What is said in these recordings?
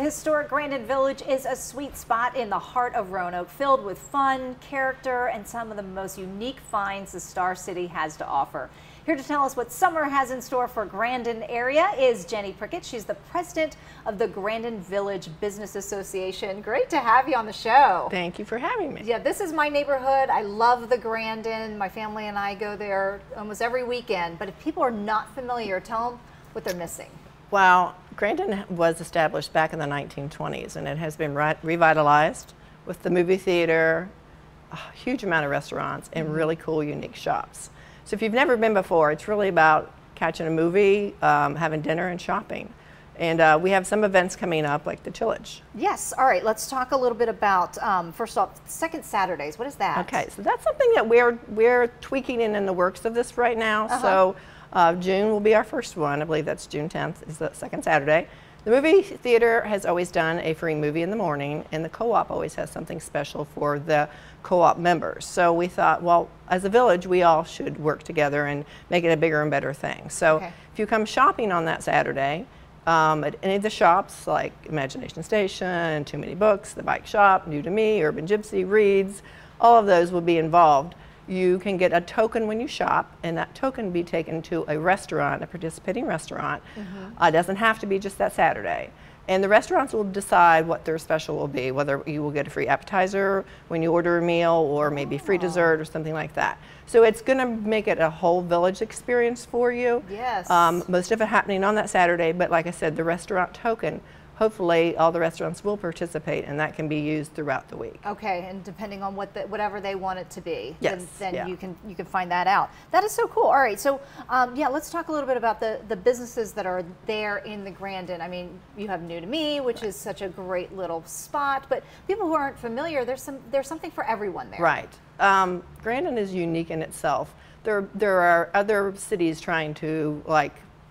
Historic Grandin Village is a sweet spot in the heart of Roanoke, filled with fun, character, and some of the most unique finds the Star City has to offer. Here to tell us what summer has in store for Grandin area is Jenny Prickett. She's the president of the Grandin Village Business Association. Great to have you on the show. Thank you for having me. Yeah, this is my neighborhood. I love the Grandin. My family and I go there almost every weekend. But if people are not familiar, tell them what they're missing. Well, Grandin was established back in the 1920s, and it has been revitalized with the movie theater, a huge amount of restaurants, and really cool, unique shops. So if you've never been before, it's really about catching a movie, having dinner, and shopping. And we have some events coming up, like the Chillage. Yes. All right. Let's talk a little bit about, first off, second Saturdays. What is that? Okay. So that's something that we're tweaking in the works of this right now. So June will be our first one. I believe that's June 10th is the second Saturday. The movie theater has always done a free movie in the morning, and the co-op always has something special for the co-op members. So we thought, well, as a village, we all should work together and make it a bigger and better thing. So if you come shopping on that Saturday, at any of the shops like Imagination Station, Too Many Books, The Bike Shop, New to Me, Urban Gypsy, Reed's, all of those will be involved. You can get a token when you shop, and that token will be taken to a restaurant, a participating restaurant. It doesn't have to be just that Saturday. And the restaurants will decide what their special will be, whether you will get a free appetizer when you order a meal, or maybe free dessert or something like that. So it's going to make it a whole village experience for you. Yes. Most of it happening on that Saturday, but like I said, the restaurant token, hopefully all the restaurants will participate, and that can be used throughout the week. Okay, and depending on whatever they want it to be, yes, then you can find that out. That is so cool. All right, so yeah, let's talk a little bit about the businesses that are there in the Grandin. I mean, you have New to Me, which is such a great little spot, but people who aren't familiar, there's something for everyone there. Right. Grandin is unique in itself. There are other cities trying to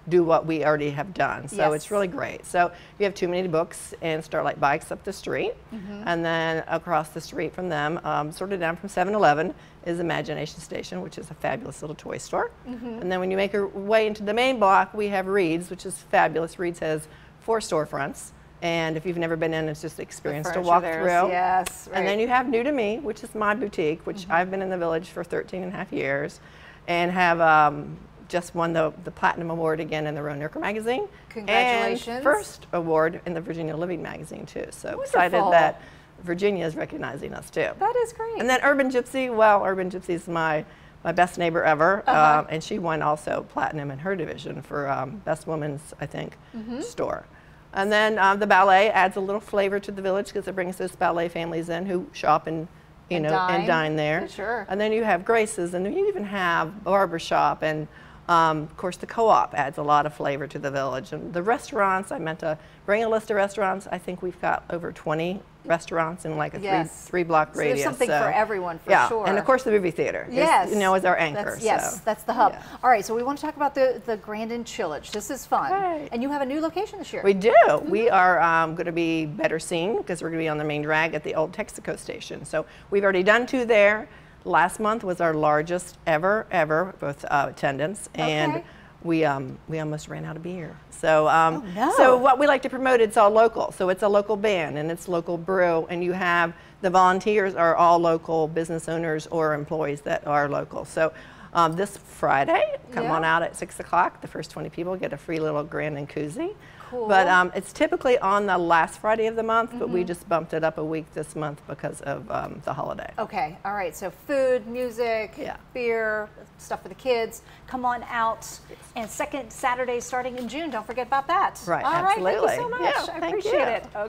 do what we already have done, so it's really great. So you have Too Many Books and Starlight Bikes up the street, and then across the street from them, sort of down from 7-Eleven, is Imagination Station, which is a fabulous little toy store. And then when you make your way into the main block, we have Reed's, which is fabulous. Reed's has 4 storefronts, and if you've never been in, it's just an experience to walk through. Yes, right. And then you have New to Me, which is my boutique, which I've been in the village for 13.5 years, and have just won the Platinum Award again in the Roanoke magazine. Congratulations. And first award in the Virginia Living magazine too. So Wonderful. Excited that Virginia is recognizing us too. That is great. And then Urban Gypsy, well, Urban Gypsy is my best neighbor ever. And she won also Platinum in her division for Best Woman's, I think, store. And then the ballet adds a little flavor to the village because it brings those ballet families in who shop and dine there. Sure. And then you have Grace's, and then you even have barbershop, and of course, the co-op adds a lot of flavor to the village. And the restaurants, I meant to bring a list of restaurants. I think we've got over 20 restaurants in like a three block radius. There's something for everyone, for sure. And of course, the movie theater is our anchor. That's the hub. All right, so we want to talk about the Grandin Chillage. This is fun. Right. And you have a new location this year. We do. We are going to be better seen because we're going to be on the main drag at the old Texaco station. So we've already done 2 there. Last month was our largest ever with attendance, and we almost ran out of beer. So so what we like to promote, it's all local. So it's a local band and it's local brew, and you have the volunteers are all local business owners or employees that are local. So this Friday, come on out at 6 o'clock. The first 20 people get a free little Grandin koozie. Cool. But it's typically on the last Friday of the month, but we just bumped it up a week this month because of the holiday. Okay, all right, so food, music, beer, stuff for the kids. Come on out. And second Saturday starting in June, don't forget about that. Right, all absolutely. right, thank you so much. I appreciate it. Okay.